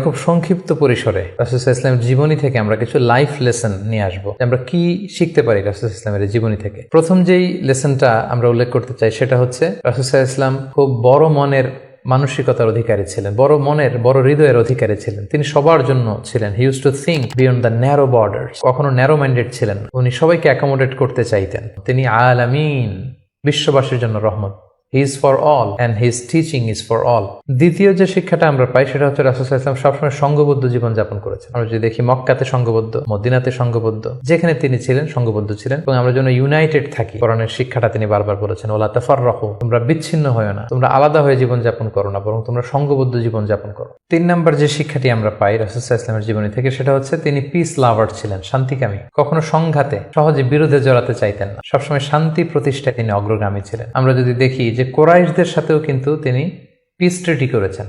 খুব সংক্ষিপ্ত পরিসরে রাসূল সাল্লাল্লাহু আলাইহি ওয়াসাল্লামের জীবনী থেকে আমরা কিছু লাইফ লেসন নিয়ে আসবো, আমরা কি শিখতে পারি রাসূল সাল্লাল্লাহু আলাইহি ওয়াসাল্লামের জীবনী থেকে। প্রথম যেই লেসনটা আমরা উল্লেখ করতে চাই সেটা হচ্ছে রাসূল সাল্লাল্লাহু আলাইহি ওয়াসাল্লাম খুব বড় মনের মানসিকতার অধিকারী ছিলেন, বড় মনের, বড় হৃদয়ের অধিকারী ছিলেন। তিনি সবার জন্য ছিলেন। He use to think beyond the narrow borders. কখনো ন্যারো মাইন্ডেড ছিলেন। উনি সবাইকে অ্যাকোমোডেট করতে চাইতেন। তিনি আলামিন, বিশ্ববাসীর জন্য রহমত। He is for all and his teaching is for all. দ্বিতীয় যে শিক্ষাটা আমরা পাই সেটা হচ্ছে রাসূল সাল্লাল্লাহু আলাইহি ওয়াসাল্লাম সবসময় সংঘবদ্ধ জীবন যাপন করেছেন। আমরা যদি দেখি মক্কাতে সংঘবদ্ধ, মদিনাতে সংঘবদ্ধ, যেখানে তিনি ছিলেন সংঘবদ্ধ ছিলেন। এবং আমরা যেন ইউনাইটেড থাকি, কোরআনের শিক্ষাটা তিনি বারবার বলেছেন, ওয়ালা তাফাররাকু, তোমরা বিচ্ছিন্ন হয়ো না, তোমরা আলাদা হয়ে জীবন যাপন করো না, বরং তোমরা সংঘবদ্ধ জীবন যাপন করো। 3 নম্বর যে শিক্ষাটি আমরা পাই রাসূল সাল্লাল্লাহু আলাইহি ওয়াসাল্লামের জীবনী থেকে সেটা হচ্ছে তিনি পিস লাভার ছিলেন, শান্তিকামী। কখনো সংঘাতে, সহজে বিরোধে জড়াতে চাইতেন না। সবসময় শান্তি প্রতিষ্ঠায় তিনি অগ্রগামী ছিলেন। আমরা যদি দেখি যে কুরাইশদের সাথেও কিন্তু তিনি পিস ট্রিটি করেছেন,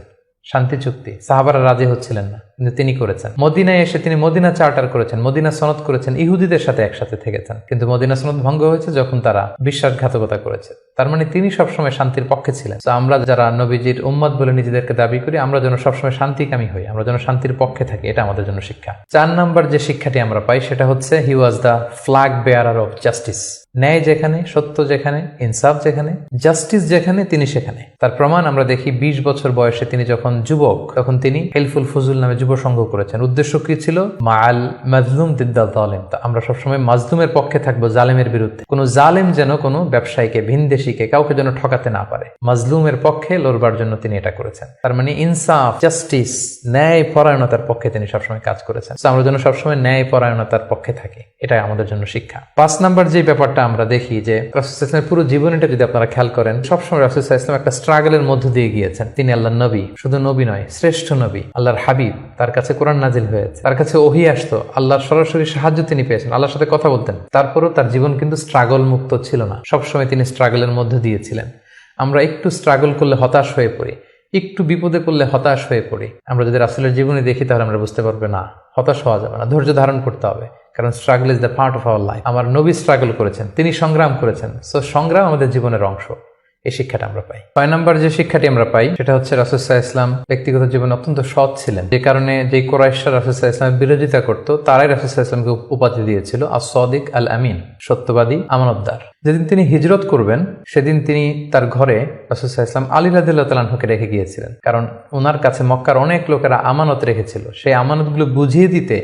শান্তি চুক্তি। সাহাবারা রাজি হচ্ছিলেন না, কিন্তু তিনি করেছেন। মদিনায় এসে তিনি মদিনা চার্টার করেছেন, মদিনা সনদ করেছেন, ইহুদিদের সাথে একসাথে থেকেছেন। কিন্তু মদিনা সনদ ভঙ্গ হয়েছে যখন তারা বিশ্বাসঘাতকতা করেছে। তার মানে তিনি সবসময় শান্তির পক্ষে ছিলেন। তো আমরা যারা নবীজির উম্মত বলে নিজেদেরকে দাবি করি, আমরা যেন সবসময় শান্তিকামী হই, আমরা যেন শান্তির পক্ষে থাকি, এটা আমাদের জন্য শিক্ষা। 4 নম্বর যে শিক্ষাটি আমরা পাই সেটা হচ্ছে he was the flag bearer of justice. ন্যায় যেখানে, সত্য যেখানে, ইনসাফ যেখানে, জাস্টিস যেখানে, তিনি সেখানে। তার প্রমাণ আমরা দেখি 20 বছর বয়সে তিনি যখন যুবক, তখন তিনি হেলফুল ফুজুল নামে যুব সংঘ করেছেন। উদ্দেশ্য কি ছিল? মাআল মাজলুম দিদ্দাল জালিম। আমরা সবসময় মাজলুমের পক্ষে থাকবো, জালেমের বিরুদ্ধে। কোনো জালেম যেন কোনো ব্যবসায়ীকে, ভিনদেশীকে, কাউকে যেন ঠকাতে না পারে। মাজলুমের পক্ষে লড়বার জন্য তিনি এটা করেছেন। তার মানে ইনসাফ, জাস্টিস, ন্যায় পরায়ণতার পক্ষে তিনি সবসময় কাজ করেছেন। আমরা যেন সবসময় ন্যায় পরায়ণতার পক্ষে থাকি, এটাই আমাদের জন্য শিক্ষা। 5 নম্বর যে ব্যাপারটা আমরা দেখি যে রাসূল সাল্লাল্লাহু আলাইহি ওয়াসাল্লামের পুরো জীবনীটা যদি আপনারা খেয়াল করেন, সবসময় রাসূল সাল্লাল্লাহু আলাইহি ওয়াসাল্লাম একটা স্ট্রাগলের মধ্য দিয়ে গিয়েছেন। তিনি আল্লাহর নবী, শুধু নবী নয়, শ্রেষ্ঠ নবী, আল্লাহর হাবিব। তার কাছে কোরআন নাজিল হয়েছে, তার কাছে ওহী আসতো, আল্লাহর সরাসরি সাহায্য তিনি পেয়েছেন, আল্লাহর সাথে কথা বলতেন। তারপরেও তার জীবন কিন্তু স্ট্রাগল মুক্ত ছিল না। সবসময় তিনি স্ট্রাগলের মধ্য দিয়েছিলেন। আমরা একটু স্ট্রাগল করলে হতাশ হয়ে পড়ি, একটু বিপদে পড়লে হতাশ হয়ে পড়ি। আমরা যদি রাসূলের জীবনে দেখি তাহলে আমরা বুঝতে পারবো না, হতাশ হওয়া যাবে না, ধৈর্য ধারণ করতে হবে। কারণ struggle is the part of our life. আমার নবী স্ট্রাগল করেছেন, তিনি সংগ্রাম করেছেন। সো সংগ্রাম আমাদের জীবনের অংশ। এই শিক্ষাটা আমরা পাই। 6 নম্বর যে শিক্ষাটি আমরা পাই সেটা হচ্ছে রাসূল সাল্লাল্লাহু আলাইহি ওয়াসাল্লাম ব্যক্তিগত জীবনে অত্যন্ত সৎ ছিলেন। যে কারণে যে কুরাইশরা রাসূল সাল্লাল্লাহু আলাইহি ওয়াসাল্লামের বিরোধিতা করত, তারাই রাসূল সাল্লাল্লাহু আলাইহি ওয়াসাল্লামকে উপাধি দিয়েছিল আস-সাদিক আল আমিন, সত্যবাদী, আমানতদার। যেদিন তিনি হিজরত করবেন সেদিন তিনি তার ঘরে রাসূল সাল্লাল্লাহু আলাইহি ওয়াসাল্লাম আলী রাদিয়াল্লাহু তাআলা আনহুকে রেখে গিয়েছিলেন। কারণ ওনার কাছে মক্কার অনেক লোকেরা আমানত রেখেছিল। সেই আমানতগুলো বুঝিয়ে দিতে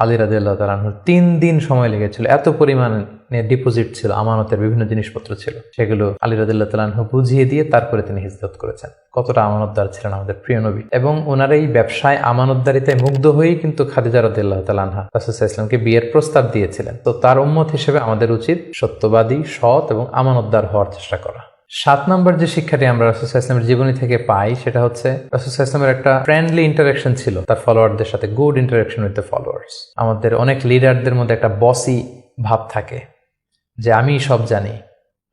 আলী রাদিয়াল্লাহু তাআলা আনহুর 3 দিন সময় লেগেছিল। এত পরিমাণে ডিপোজিট ছিল, আমানতের বিভিন্ন জিনিসপত্র ছিল, সেগুলো আলী রাদিয়াল্লাহু তাআলা আনহু বুঝিয়ে দিয়ে তারপরে তিনি হিজরত করেছেন। কতটা আমানতদার ছিলেন আমাদের প্রিয় নবী। এবং ওনার এই ব্যবসায় আমানতদারিতায় মুগ্ধ হয়েই কিন্তু খাদিজা রাদিয়াল্লাহু তাআলা আনহা রাসূল সাল্লাল্লাহু আলাইহি ওয়াসাল্লামকে বিয়ের প্রস্তাব দিয়েছিলেন। তো তার উম্মত হিসেবে আমাদের উচিত সত্যবাদী, সৎ এবং আমানতদার হওয়ার চেষ্টা করা। 7 নম্বর যে শিক্ষাটি আমরা রাসূল সাল্লাল্লাহু আলাইহি ওয়াসাল্লামের জীবনী থেকে পাই সেটা হচ্ছে রাসূল সাল্লাল্লাহু আলাইহি ওয়াসাল্লামের একটা ফ্রেন্ডলি ইন্টারাকশন ছিল তার ফলোয়ারদের সাথে, good interaction with the followers. আমাদের অনেক লিডারদের মধ্যে একটা বসি ভাব থাকে যে আমি সব জানি,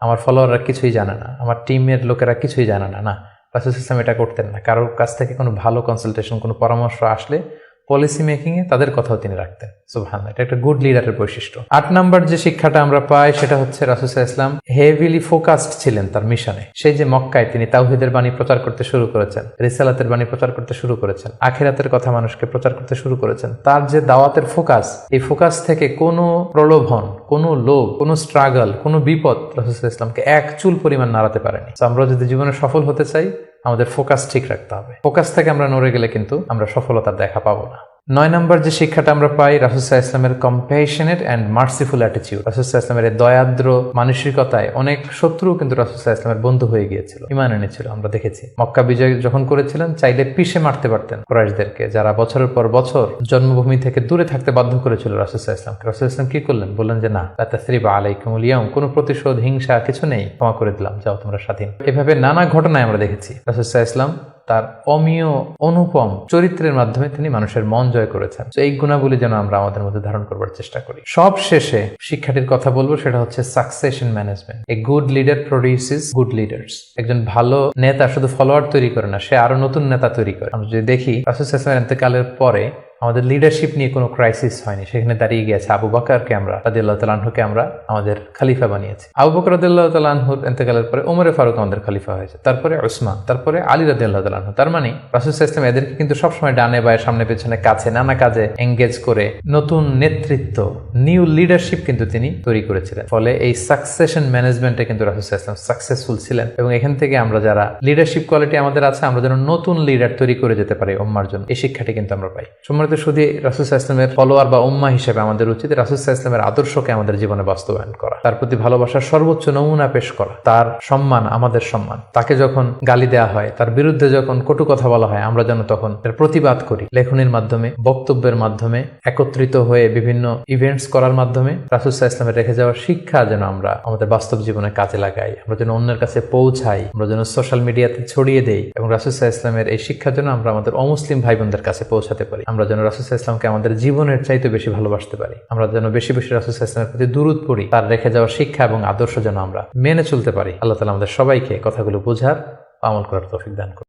আমার ফলোয়াররা কিছুই জানে না, আমার টিমের লোকেরা কিছুই জানে না। না, রাসূল সাল্লাল্লাহু আলাইহি ওয়াসাল্লাম এটা করতেন না। কারোর কাছ থেকে কোনো ভালো কনসালটেশন, কোনো পরামর্শ আসলে পলিসি মেকিং এ তাদের কথাও তিনি রাখতেন। সুবহানাল্লাহ, এটা একটা গুড লিডারের বৈশিষ্ট্য। 8 নম্বর যে শিক্ষাটা আমরা পাই সেটা হচ্ছে রাসূল সাল্লাল্লাহু আলাইহি ওয়াসাল্লাম হেভিলি ফোকাসড ছিলেন তার মিশনে। সেই যে মক্কায় তিনি তাওহীদের বাণী প্রচার করতে শুরু করেছেন, রিসালাতের বাণী প্রচার করতে শুরু করেছেন, আখিরাতের কথা মানুষকে প্রচার করতে শুরু করেছেন। তার যে দাওয়াতের ফোকাস, এই ফোকাস থেকে কোনো প্রলোভন, কোনো লোভ, কোনো স্ট্রাগল, কোনো বিপদ রাসূল সাল্লাল্লাহু আলাইহি ওয়াসাল্লামকে এক চুল পরিমাণ নাড়াতে পারেনি। আমরা যদি জীবনে সফল হতে চাই আমাদের ফোকাস ঠিক রাখতে হবে। ফোকাস থেকে আমরা নড়ে গেলে কিন্তু আমরা সফলতার দেখা পাবো না। 9 নম্বর যে শিক্ষাটা আমরা পাই রাসূল সাল্লাল্লাহু আলাইহি ওয়াসাল্লামের কম্প্যাশনেট এন্ড মার্সিফুল অ্যাটিটিউড। রাসূল সাল্লাল্লাহু আলাইহি ওয়াসাল্লামের দয়াদ্র মানসিকতায় অনেক শত্রু কিন্তু রাসূল সাল্লাল্লাহু আলাইহি ওয়াসাল্লামের বন্ধু হয়ে গিয়েছিল, ঈমান এনেছিল। আমরা দেখেছি মক্কা বিজয় যখন করেছিলেন চাইলে পিষে মারতে পারতেন কুরাইশদেরকে, যারা বছরের পর বছর জন্মভূমি থেকে দূরে থাকতে বাধ্য করেছিল রাসূল সাল্লাল্লাহু আলাইহি ওয়াসাল্লামকে। রাসূল সাল্লাল্লাহু আলাইহি ওয়াসাল্লাম কি করলেন? বললেন যে না, লা তাসরিবা আলাইকুমুল ইয়াউম, কোনো প্রতিশোধ, হিংসা কিছু নেই, ক্ষমা করে দিলাম, যাও তোমরা স্বাধীন। এভাবে নানা ঘটনায় আমরা দেখেছি রাসূল সাল্লাল্লাহু আলাইহি ওয়াসাল্লাম তার অমীয় অনুপম চরিত্রের মাধ্যমে তিনি মানুষের মন জয় করেছেন। এই গুণাবলী যেন আমরা আমাদের মধ্যে ধারণ করবার চেষ্টা করি। সব শেষে শিক্ষাটির কথা বলবো, সেটা হচ্ছে succession management. A good leader produces good leaders. একজন ভালো নেতা শুধু ফলোয়ার তৈরি করে না, সে আরো নতুন নেতা তৈরি করে। আমরা যদি দেখি রাসূল সাল্লাল্লাহু আলাইহি ওয়াসাল্লামের ইন্তেকালের পরে আমাদের লিডারশিপ নিয়ে কোনো ক্রাইসিস হয়নি, সেখানে দাঁড়িয়ে গিয়েছে আবু বকরকে আমরা রাদিয়াল্লাহু তাআলা আনহুকে আমরা আমাদের খলিফা বানিয়েছি। আবু বকর রাদিয়াল্লাহু তাআলা আনহুর ইন্তেকালের পরে ওমরে ফারুক আমাদের খলিফা হয়েছে, তারপরে উসমান, তারপরে আলী রাদিয়াল্লাহু তাআলা আনহু। তার মানে রাসূল সাল্লাল্লাহু আলাইহি ওয়াসাল্লাম এদেরকে কিন্তু সবসময় ডানে বায়ে সামনে পেছনে কাছে নানা কাজে এঙ্গেজ করে নতুন নেতৃত্ব, নিউ লিডারশিপ কিন্তু তিনি তৈরি করেছিলেন। ফলে এই সাকসেশন ম্যানেজমেন্টে কিন্তু রাসূল সাল্লাল্লাহু আলাইহি ওয়াসাল্লাম সাকসেসফুল ছিলেন, এবং এখান থেকে আমরা যারা লিডারশিপ কোয়ালিটি আমাদের আছে, আমরা যেন নতুন লিডার তৈরি করে যেতে পারি উম্মার জন্য, এই শিক্ষাটি কিন্তু আমরা পাই। সম্মানিত শুধু রাসূল সাল্লাল্লাহু আলাইহি ওয়াসাল্লামের ফলোয়ার বা উম্মা হিসেবে আমাদের উচিত রাসূল সাল্লাল্লাহু আলাইহি ওয়াসাল্লামের আদর্শকে আমাদের জীবনে বাস্তবায়ন করা, তার প্রতি ভালোবাসার সর্বোচ্চ নমুনা পেশ করা, তার সম্মান আমাদের সম্মান। তাকে যখন গালি দেওয়া হয়, তার বিরুদ্ধে যখন কটু কথা বলা হয়, আমরা যেন তখন এর প্রতিবাদ করি, লেখনীর মাধ্যমে, বক্তব্যের মাধ্যমে, একত্রিত হয়ে বিভিন্ন ইভেন্টস করার মাধ্যমে। রাসূল সাল্লাল্লাহু আলাইহি ওয়াসাল্লামের রেখে যাওয়া শিক্ষা যেন আমরা আমাদের বাস্তব জীবনে কাজে লাগাই, আমরা যেন অন্যের কাছে পৌঁছাই, আমরা যেন সোশ্যাল মিডিয়াতে ছড়িয়ে দেই, এবং রাসূল সাল্লাল্লাহু আলাইহি ওয়াসাল্লামের এই শিক্ষা যেন আমরা আমাদের অমুসলিম ভাই বোনদের কাছে পৌঁছাতে পারি। আমরা যেন রাসূল সাল্লাল্লাহু আলাইহি ওয়াসাল্লামকে আমাদের জীবনের চাইতে বেশি ভালোবাসতে পারি, আমরা যেন বেশি বেশি রাসূল সাল্লাল্লাহু আলাইহি ওয়াসাল্লামের প্রতি দুরূদ পড়ি, তার রেখে যাওয়া শিক্ষা এবং আদর্শ যেন আমরা মেনে চলতে পারি। আল্লাহ তাআলা আমাদের সবাইকে কথাগুলো বোঝার, আমল করার তৌফিক দান করুন।